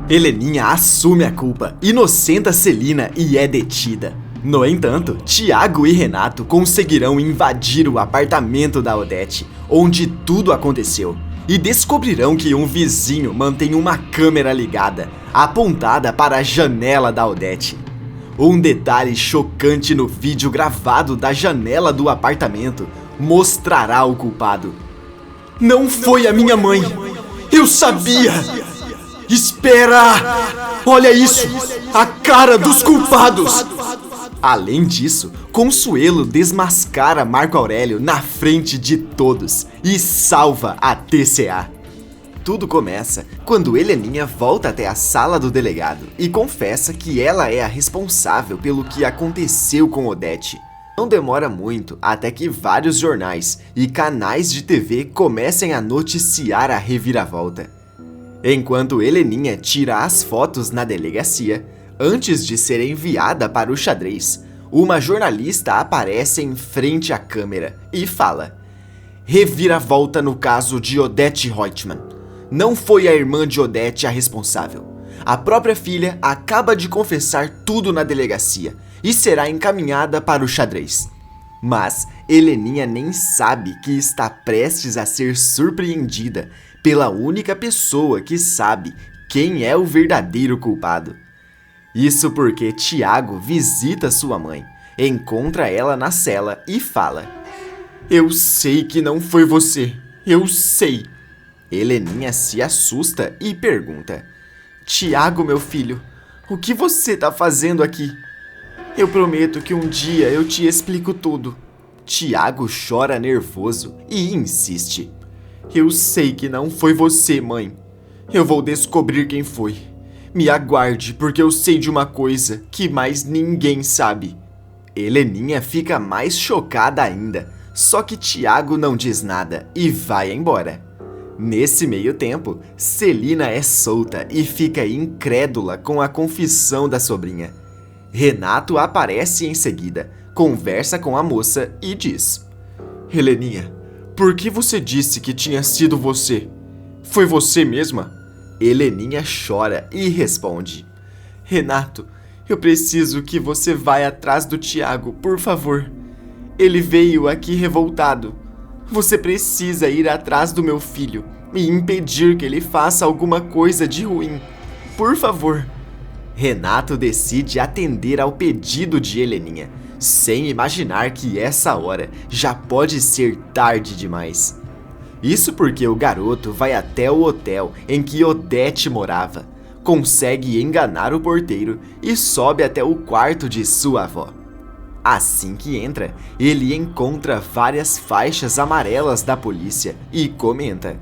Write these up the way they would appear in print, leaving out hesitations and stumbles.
Heleninha assume a culpa, inocenta Celina e é detida. No entanto, Tiago e Renato conseguirão invadir o apartamento da Odete, onde tudo aconteceu, e descobrirão que um vizinho mantém uma câmera ligada, apontada para a janela da Odete. Um detalhe chocante no vídeo gravado da janela do apartamento mostrará o culpado. Não foi a minha mãe! Eu sabia! Espera! Olha isso! A cara dos culpados! Além disso, Consuelo desmascara Marco Aurélio na frente de todos e salva a TCA. Tudo começa quando Heleninha volta até a sala do delegado e confessa que ela é a responsável pelo que aconteceu com Odete. Não demora muito até que vários jornais e canais de TV comecem a noticiar a reviravolta. Enquanto Heleninha tira as fotos na delegacia, antes de ser enviada para o xadrez, uma jornalista aparece em frente à câmera e fala: reviravolta no caso de Odete Roitman. Não foi a irmã de Odete a responsável. A própria filha acaba de confessar tudo na delegacia e será encaminhada para o xadrez. Mas Heleninha nem sabe que está prestes a ser surpreendida pela única pessoa que sabe quem é o verdadeiro culpado. Isso porque Tiago visita sua mãe, encontra ela na cela e fala: eu sei que não foi você, eu sei. Heleninha se assusta e pergunta: Tiago, meu filho, o que você tá fazendo aqui? Eu prometo que um dia eu te explico tudo. Tiago chora nervoso e insiste: eu sei que não foi você, mãe. Eu vou descobrir quem foi. Me aguarde, porque eu sei de uma coisa que mais ninguém sabe. Heleninha fica mais chocada ainda, só que Tiago não diz nada e vai embora. Nesse meio tempo, Celina é solta e fica incrédula com a confissão da sobrinha. Renato aparece em seguida, conversa com a moça e diz: Heleninha, por que você disse que tinha sido você? Foi você mesma? Heleninha chora e responde: Renato, eu preciso que você vá atrás do Tiago, por favor. Ele veio aqui revoltado. Você precisa ir atrás do meu filho e impedir que ele faça alguma coisa de ruim. Por favor. Renato decide atender ao pedido de Heleninha, sem imaginar que essa hora já pode ser tarde demais. Isso porque o garoto vai até o hotel em que Odete morava, consegue enganar o porteiro e sobe até o quarto de sua avó. Assim que entra, ele encontra várias faixas amarelas da polícia e comenta: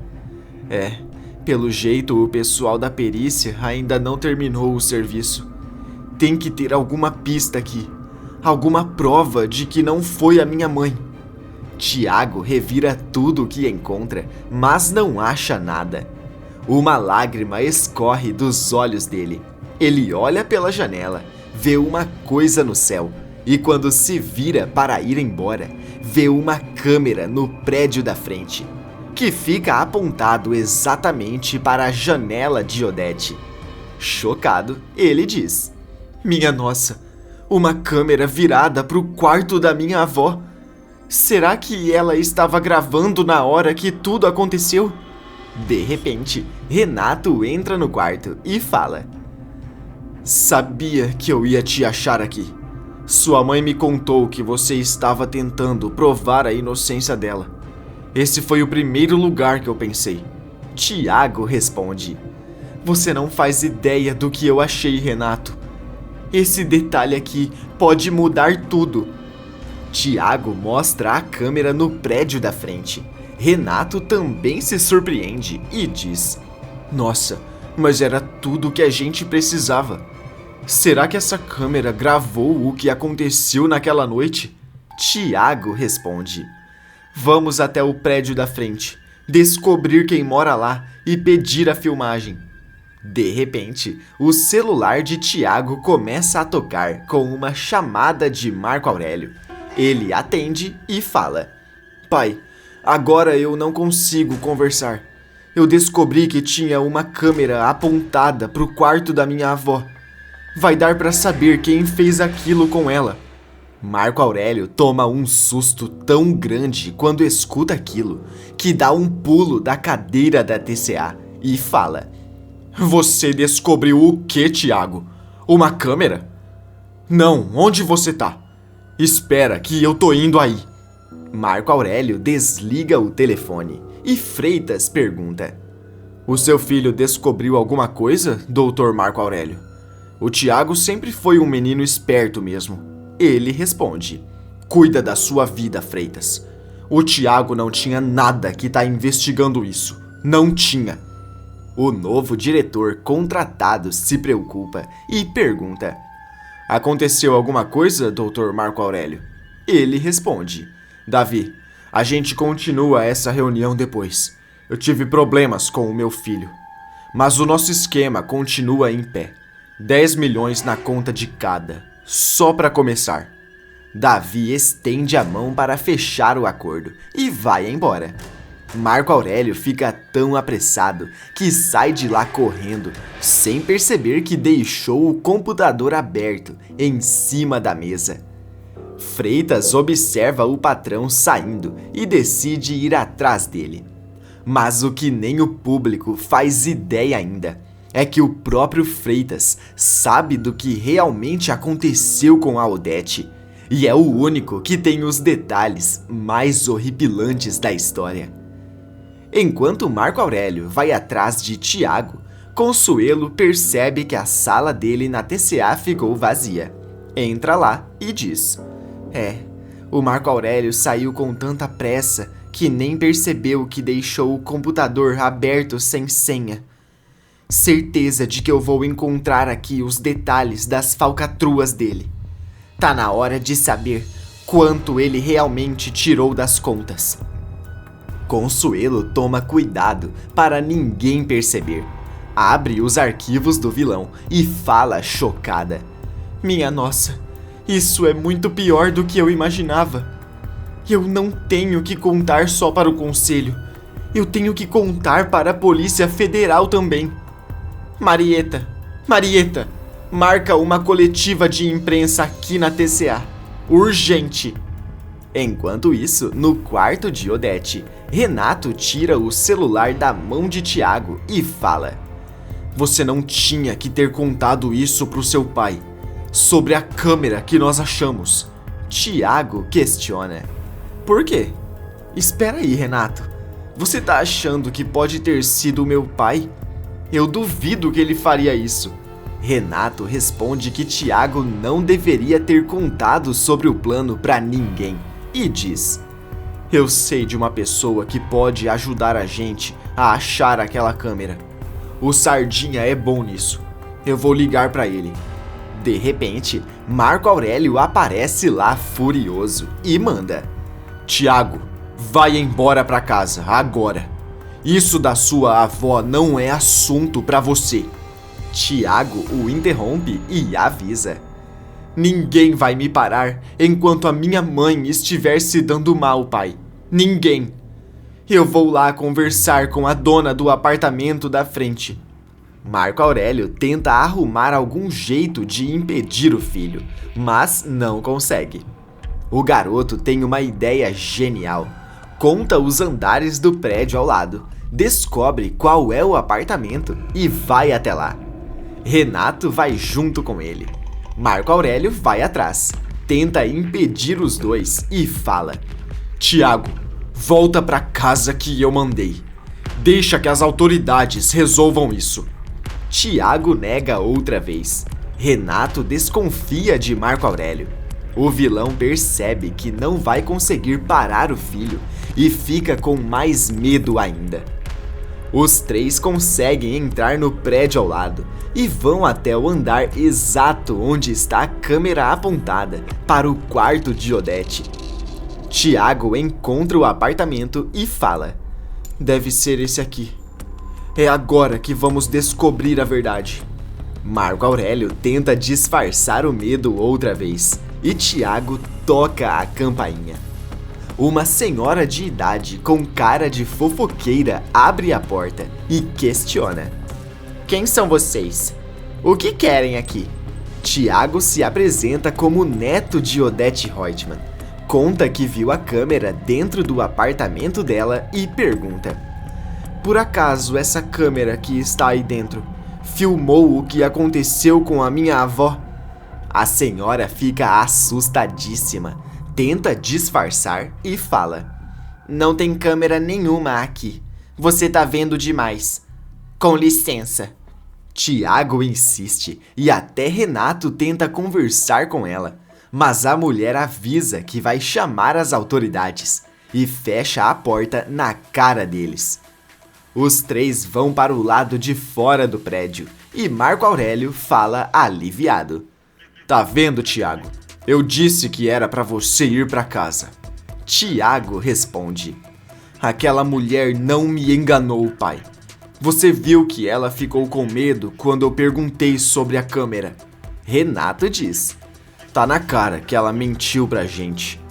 pelo jeito o pessoal da perícia ainda não terminou o serviço. Tem que ter alguma pista aqui, alguma prova de que não foi a minha mãe. Tiago revira tudo o que encontra, mas não acha nada. Uma lágrima escorre dos olhos dele. Ele olha pela janela, vê uma coisa no céu. E quando se vira para ir embora, vê uma câmera no prédio da frente, que fica apontado exatamente para a janela de Odete. Chocado, ele diz: minha nossa, uma câmera virada para o quarto da minha avó. Será que ela estava gravando na hora que tudo aconteceu? De repente, Renato entra no quarto e fala: sabia que eu ia te achar aqui. Sua mãe me contou que você estava tentando provar a inocência dela. Esse foi o primeiro lugar que eu pensei. Tiago responde: você não faz ideia do que eu achei, Renato. Esse detalhe aqui pode mudar tudo. Tiago mostra a câmera no prédio da frente. Renato também se surpreende e diz: nossa, mas era tudo o que a gente precisava. Será que essa câmera gravou o que aconteceu naquela noite? Tiago responde: vamos até o prédio da frente, descobrir quem mora lá e pedir a filmagem. De repente, o celular de Tiago começa a tocar com uma chamada de Marco Aurélio. Ele atende e fala: pai, agora eu não consigo conversar. Eu descobri que tinha uma câmera apontada para o quarto da minha avó. Vai dar para saber quem fez aquilo com ela. Marco Aurélio toma um susto tão grande quando escuta aquilo, que dá um pulo da cadeira da TCA e fala: Você descobriu o quê, Tiago? Uma câmera? Não, onde você tá? Espera que eu tô indo aí. Marco Aurélio desliga o telefone e Freitas pergunta: O seu filho descobriu alguma coisa, doutor Marco Aurélio? O Tiago sempre foi um menino esperto mesmo. Ele responde: Cuida da sua vida, Freitas. O Tiago não tinha nada que tá investigando isso. Não tinha. O novo diretor contratado se preocupa e pergunta: Aconteceu alguma coisa, doutor Marco Aurélio? Ele responde: Davi, a gente continua essa reunião depois. Eu tive problemas com o meu filho. Mas o nosso esquema continua em pé. 10 milhões na conta de cada. Só para começar. Davi estende a mão para fechar o acordo e vai embora. Marco Aurélio fica tão apressado que sai de lá correndo, sem perceber que deixou o computador aberto em cima da mesa. Freitas observa o patrão saindo e decide ir atrás dele. Mas o que nem o público faz ideia ainda é que o próprio Freitas sabe do que realmente aconteceu com a Odete e é o único que tem os detalhes mais horripilantes da história. Enquanto Marco Aurélio vai atrás de Tiago, Consuelo percebe que a sala dele na TCA ficou vazia. Entra lá e diz: o Marco Aurélio saiu com tanta pressa que nem percebeu que deixou o computador aberto sem senha. Certeza de que eu vou encontrar aqui os detalhes das falcatruas dele. Tá na hora de saber quanto ele realmente tirou das contas. Consuelo toma cuidado para ninguém perceber. Abre os arquivos do vilão e fala chocada: Minha nossa, isso é muito pior do que eu imaginava. Eu não tenho que contar só para o conselho. Eu tenho que contar para a Polícia Federal também. Marieta, marca uma coletiva de imprensa aqui na TCA. Urgente. Enquanto isso, no quarto de Odete, Renato tira o celular da mão de Tiago e fala: Você não tinha que ter contado isso pro seu pai. Sobre a câmera que nós achamos. Tiago questiona: Por quê? Espera aí, Renato. Você tá achando que pode ter sido o meu pai? Eu duvido que ele faria isso. Renato responde que Tiago não deveria ter contado sobre o plano pra ninguém e diz: Eu sei de uma pessoa que pode ajudar a gente a achar aquela câmera. O Sardinha é bom nisso. Eu vou ligar pra ele. De repente, Marco Aurélio aparece lá furioso e manda: Tiago, vai embora pra casa, agora. Isso da sua avó não é assunto pra você. Tiago o interrompe e avisa: Ninguém vai me parar enquanto a minha mãe estiver se dando mal, pai. Ninguém. Eu vou lá conversar com a dona do apartamento da frente. Marco Aurélio tenta arrumar algum jeito de impedir o filho, mas não consegue. O garoto tem uma ideia genial. Conta os andares do prédio ao lado, descobre qual é o apartamento e vai até lá. Renato vai junto com ele. Marco Aurélio vai atrás, tenta impedir os dois e fala: Tiago, volta pra casa que eu mandei. Deixa que as autoridades resolvam isso. Tiago nega outra vez. Renato desconfia de Marco Aurélio. O vilão percebe que não vai conseguir parar o filho e fica com mais medo ainda. Os três conseguem entrar no prédio ao lado e vão até o andar exato onde está a câmera apontada para o quarto de Odete. Tiago encontra o apartamento e fala: Deve ser esse aqui. É agora que vamos descobrir a verdade. Marco Aurélio tenta disfarçar o medo outra vez e Tiago toca a campainha. Uma senhora de idade com cara de fofoqueira abre a porta e questiona: Quem são vocês? O que querem aqui? Tiago se apresenta como neto de Odete Reutemann. Conta que viu a câmera dentro do apartamento dela e pergunta: Por acaso essa câmera que está aí dentro filmou o que aconteceu com a minha avó? A senhora fica assustadíssima, tenta disfarçar e fala: Não tem câmera nenhuma aqui. Você tá vendo demais. Com licença. Tiago insiste e até Renato tenta conversar com ela, mas a mulher avisa que vai chamar as autoridades e fecha a porta na cara deles. Os três vão para o lado de fora do prédio e Marco Aurélio fala aliviado: Tá vendo, Tiago? Eu disse que era pra você ir pra casa. Tiago responde: Aquela mulher não me enganou, pai. Você viu que ela ficou com medo quando eu perguntei sobre a câmera. Renato diz: Tá na cara que ela mentiu pra gente.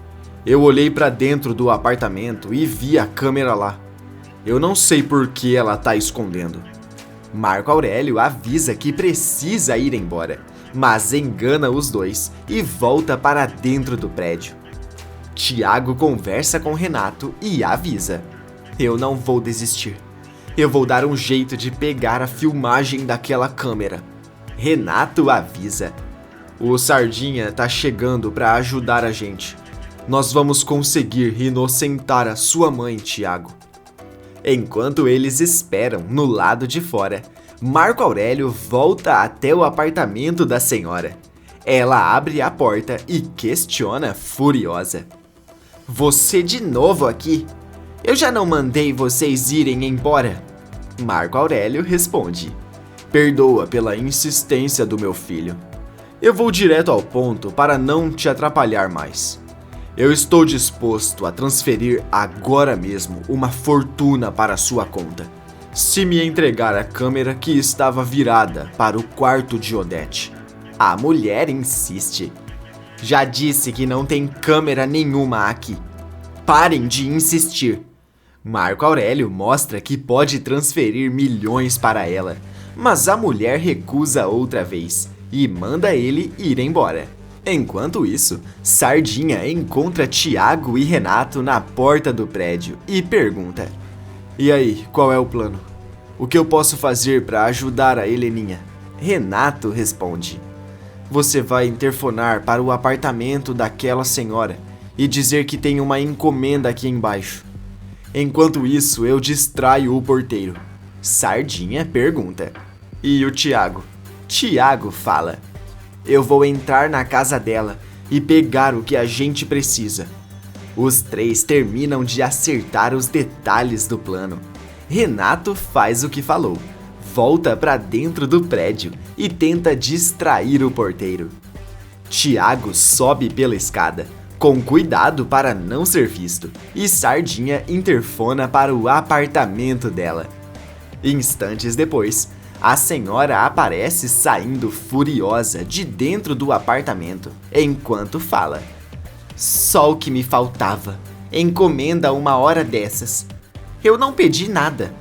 Eu olhei pra dentro do apartamento e vi a câmera lá. Eu não sei por que ela tá escondendo. Marco Aurélio avisa que precisa ir embora, mas engana os dois e volta para dentro do prédio. Tiago conversa com Renato e avisa: Eu não vou desistir. Eu vou dar um jeito de pegar a filmagem daquela câmera. Renato avisa: O Sardinha tá chegando para ajudar a gente. Nós vamos conseguir inocentar a sua mãe, Tiago. Enquanto eles esperam no lado de fora, Marco Aurélio volta até o apartamento da senhora. Ela abre a porta e questiona furiosa: Você de novo aqui? Eu já não mandei vocês irem embora? Marco Aurélio responde: Perdoa pela insistência do meu filho. Eu vou direto ao ponto para não te atrapalhar mais. Eu estou disposto a transferir agora mesmo uma fortuna para sua conta, se me entregar a câmera que estava virada para o quarto de Odete. A mulher insiste: Já disse que não tem câmera nenhuma aqui. Parem de insistir. Marco Aurélio mostra que pode transferir milhões para ela, mas a mulher recusa outra vez e manda ele ir embora. Enquanto isso, Sardinha encontra Tiago e Renato na porta do prédio e pergunta: E aí, qual é o plano? O que eu posso fazer para ajudar a Heleninha? Renato responde: Você vai interfonar para o apartamento daquela senhora e dizer que tem uma encomenda aqui embaixo. Enquanto isso, eu distraio o porteiro. Sardinha pergunta: E o Tiago? Tiago fala: Eu vou entrar na casa dela e pegar o que a gente precisa. Os três terminam de acertar os detalhes do plano. Renato faz o que falou, volta para dentro do prédio e tenta distrair o porteiro. Tiago sobe pela escada, com cuidado para não ser visto, e Sardinha interfona para o apartamento dela. Instantes depois, a senhora aparece saindo furiosa de dentro do apartamento, enquanto fala: Só o que me faltava. Encomenda uma hora dessas. Eu não pedi nada.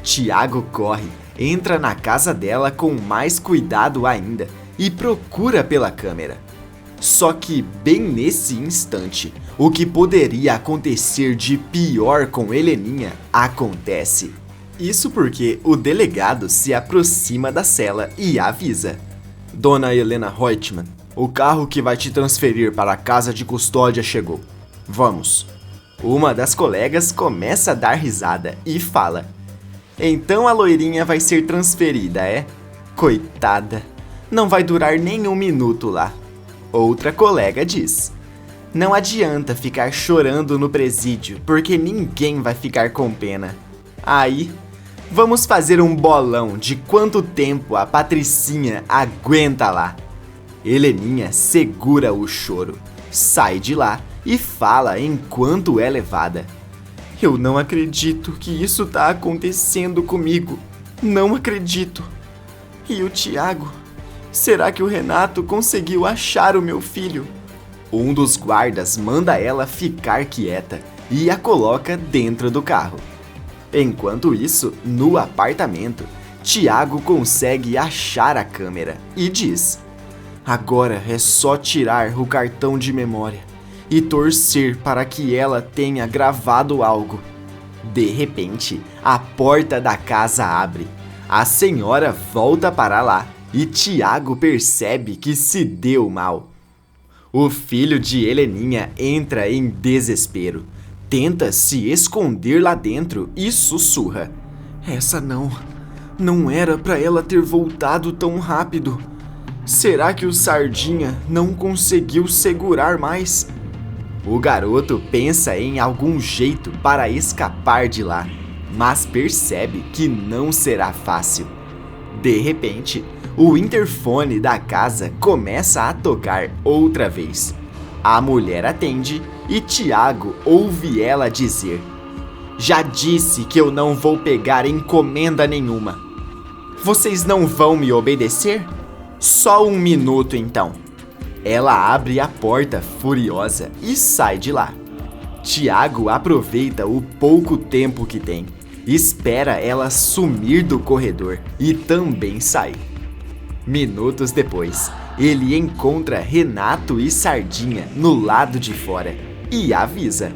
Tiago corre, entra na casa dela com mais cuidado ainda e procura pela câmera. Só que bem nesse instante, o que poderia acontecer de pior com Heleninha acontece. Isso porque o delegado se aproxima da cela e avisa: Dona Helena Reutemann, o carro que vai te transferir para a casa de custódia chegou. Vamos. Uma das colegas começa a dar risada e fala: Então a loirinha vai ser transferida, é? Coitada, não vai durar nem um minuto lá. Outra colega diz: Não adianta ficar chorando no presídio, porque ninguém vai ficar com pena. Aí, vamos fazer um bolão de quanto tempo a Patricinha aguenta lá. Heleninha segura o choro, sai de lá e fala enquanto é levada: Eu não acredito que isso tá acontecendo comigo. Não acredito. E o Tiago? Será que o Renato conseguiu achar o meu filho? Um dos guardas manda ela ficar quieta e a coloca dentro do carro. Enquanto isso, no apartamento, Tiago consegue achar a câmera e diz: agora é só tirar o cartão de memória e torcer para que ela tenha gravado algo. De repente, a porta da casa abre. A senhora volta para lá e Tiago percebe que se deu mal. O filho de Heleninha entra em desespero. Tenta se esconder lá dentro e sussurra: essa não era para ela ter voltado tão rápido. Será que o Sardinha não conseguiu segurar mais? O garoto pensa em algum jeito para escapar de lá, mas percebe que não será fácil. De repente, o interfone da casa começa a tocar outra vez. A mulher atende e Tiago ouve ela dizer: já disse que eu não vou pegar encomenda nenhuma. Vocês não vão me obedecer? Só um minuto então. Ela abre a porta furiosa e sai de lá. Tiago aproveita o pouco tempo que tem, espera ela sumir do corredor e também sai. Minutos depois, ele encontra Renato e Sardinha no lado de fora e avisa: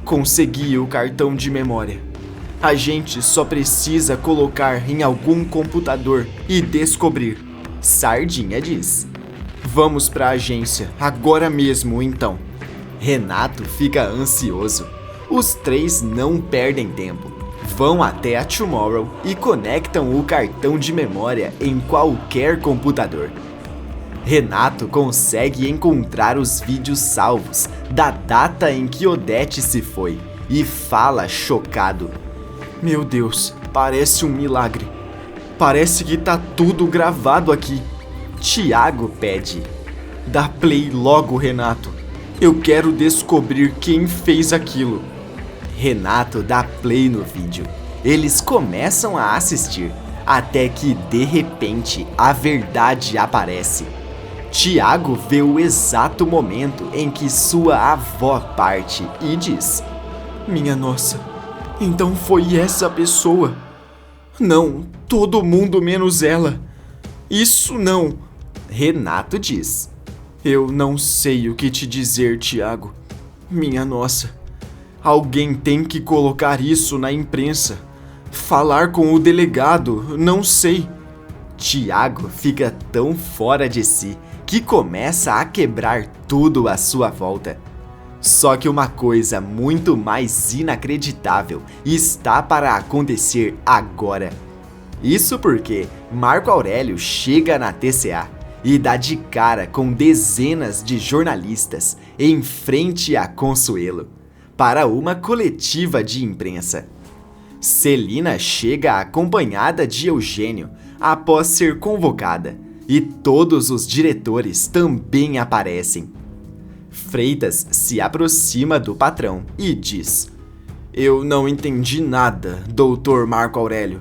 consegui o cartão de memória. A gente só precisa colocar em algum computador e descobrir. Sardinha diz: vamos pra agência, agora mesmo então. Renato fica ansioso. Os três não perdem tempo. Vão até a Tomorrow e conectam o cartão de memória em qualquer computador. Renato consegue encontrar os vídeos salvos da data em que Odete se foi e fala chocado: meu Deus, parece um milagre. Parece que tá tudo gravado aqui. Tiago pede: dá play logo, Renato. Eu quero descobrir quem fez aquilo. Renato dá play no vídeo. Eles começam a assistir, até que de repente a verdade aparece. Tiago vê o exato momento em que sua avó parte e diz: minha nossa, então foi essa pessoa? Não, todo mundo menos ela. Isso não. Renato diz: eu não sei o que te dizer, Tiago. Minha nossa, alguém tem que colocar isso na imprensa. Falar com o delegado, não sei. Tiago fica tão fora de si que começa a quebrar tudo à sua volta. Só que uma coisa muito mais inacreditável está para acontecer agora. Isso porque Marco Aurélio chega na TCA e dá de cara com dezenas de jornalistas em frente a Consuelo para uma coletiva de imprensa. Celina chega acompanhada de Eugênio após ser convocada e todos os diretores também aparecem. Freitas se aproxima do patrão e diz: eu não entendi nada, doutor Marco Aurélio.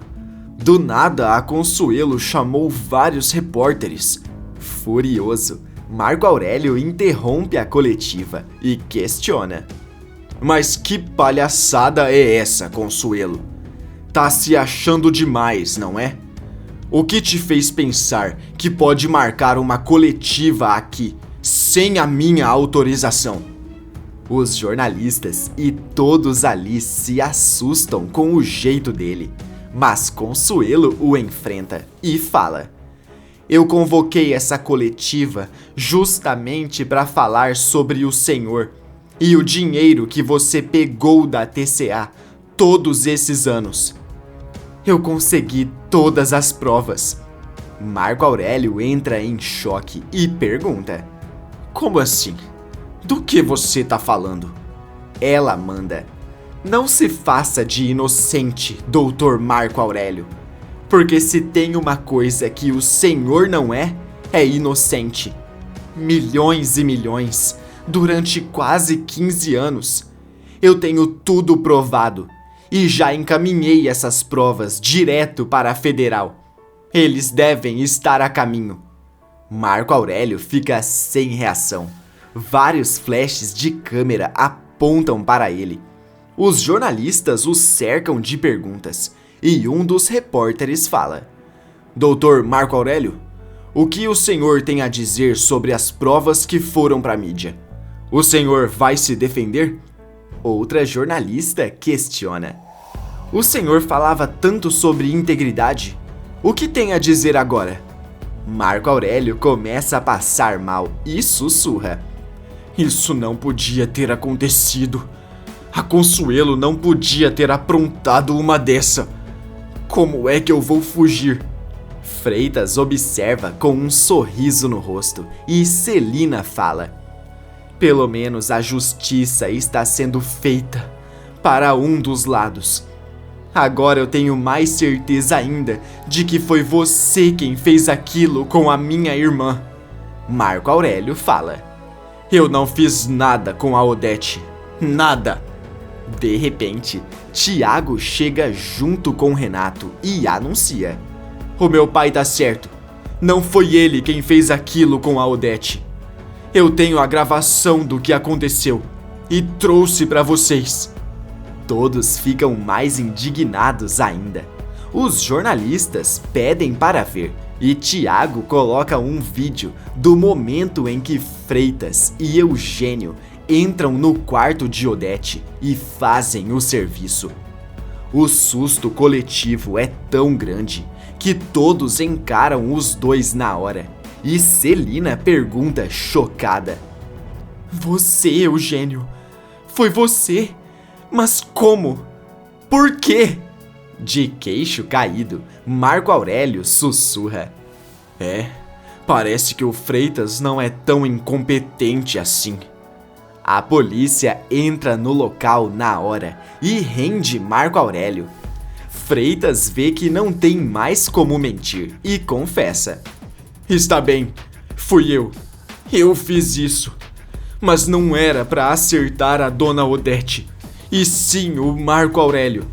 Do nada, a Consuelo chamou vários repórteres. Furioso, Marco Aurélio interrompe a coletiva e questiona: mas que palhaçada é essa, Consuelo? Tá se achando demais, não é? O que te fez pensar que pode marcar uma coletiva aqui, sem a minha autorização? Os jornalistas e todos ali se assustam com o jeito dele, mas Consuelo o enfrenta e fala: eu convoquei essa coletiva justamente para falar sobre o senhor e o dinheiro que você pegou da TCA todos esses anos. Eu consegui todas as provas. Marco Aurélio entra em choque e pergunta: como assim? Do que você tá falando? Ela manda: não se faça de inocente, doutor Marco Aurélio. Porque se tem uma coisa que o senhor não é inocente. Milhões e milhões, durante quase 15 anos. Eu tenho tudo provado e já encaminhei essas provas direto para a federal. Eles devem estar a caminho. Marco Aurélio fica sem reação. Vários flashes de câmera apontam para ele. Os jornalistas o cercam de perguntas e um dos repórteres fala: Doutor Marco Aurélio, o que o senhor tem a dizer sobre as provas que foram para a mídia? O senhor vai se defender? Outra jornalista questiona: O senhor falava tanto sobre integridade. O que tem a dizer agora? Marco Aurélio começa a passar mal e sussurra: Isso não podia ter acontecido. A Consuelo não podia ter aprontado uma dessa. Como é que eu vou fugir? Freitas observa com um sorriso no rosto e Celina fala: Pelo menos a justiça está sendo feita para um dos lados. Agora eu tenho mais certeza ainda de que foi você quem fez aquilo com a minha irmã. Marco Aurélio fala: Eu não fiz nada com a Odete. Nada. De repente, Tiago chega junto com Renato e anuncia: O meu pai tá certo. Não foi ele quem fez aquilo com a Odete. Eu tenho a gravação do que aconteceu e trouxe para vocês. Todos ficam mais indignados ainda. Os jornalistas pedem para ver e Tiago coloca um vídeo do momento em que Freitas e Eugênio entram no quarto de Odete e fazem o serviço. O susto coletivo é tão grande que todos encaram os dois na hora e Celina pergunta chocada: Você, Eugênio? Foi você? Mas como? Por quê? De queixo caído, Marco Aurélio sussurra: Parece que o Freitas não é tão incompetente assim. A polícia entra no local na hora e rende Marco Aurélio. Freitas vê que não tem mais como mentir e confessa: Está bem, fui eu. Eu fiz isso. Mas não era para acertar a dona Odete, e sim o Marco Aurélio.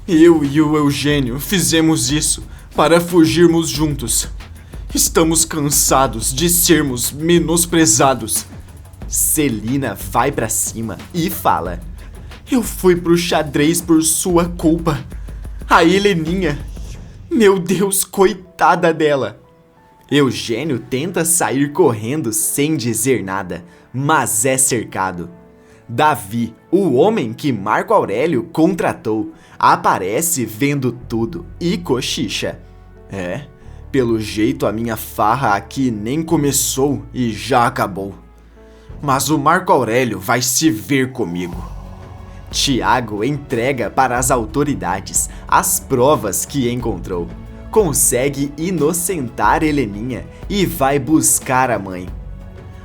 Eu e o Eugênio fizemos isso para fugirmos juntos. Estamos cansados de sermos menosprezados. Celina vai pra cima e fala: Eu fui pro xadrez por sua culpa. A Heleninha. Meu Deus, coitada dela. Eugênio tenta sair correndo sem dizer nada, mas é cercado. Davi, o homem que Marco Aurélio contratou, aparece vendo tudo e cochicha: Pelo jeito a minha farra aqui nem começou e já acabou. Mas o Marco Aurélio vai se ver comigo. Tiago entrega para as autoridades as provas que encontrou. Consegue inocentar Heleninha e vai buscar a mãe.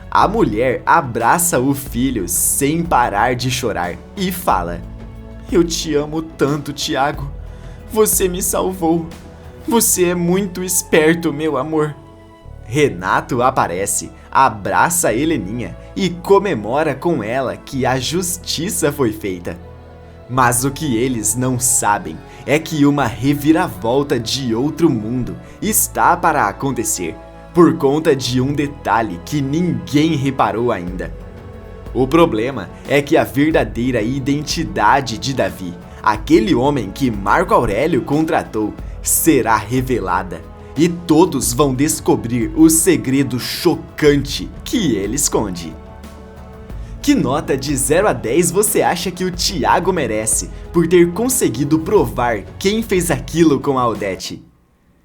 A mulher abraça o filho sem parar de chorar e fala: Eu te amo tanto, Tiago. Você me salvou. Você é muito esperto, meu amor. Renato aparece, abraça Heleninha e comemora com ela que a justiça foi feita. Mas o que eles não sabem é que uma reviravolta de outro mundo está para acontecer, por conta de um detalhe que ninguém reparou ainda. O problema é que a verdadeira identidade de Davi, aquele homem que Marco Aurélio contratou, será revelada. E todos vão descobrir o segredo chocante que ele esconde. Que nota de 0 a 10 você acha que o Tiago merece por ter conseguido provar quem fez aquilo com a Odete?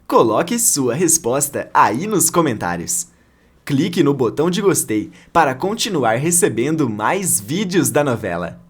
Coloque sua resposta aí nos comentários. Clique no botão de gostei para continuar recebendo mais vídeos da novela.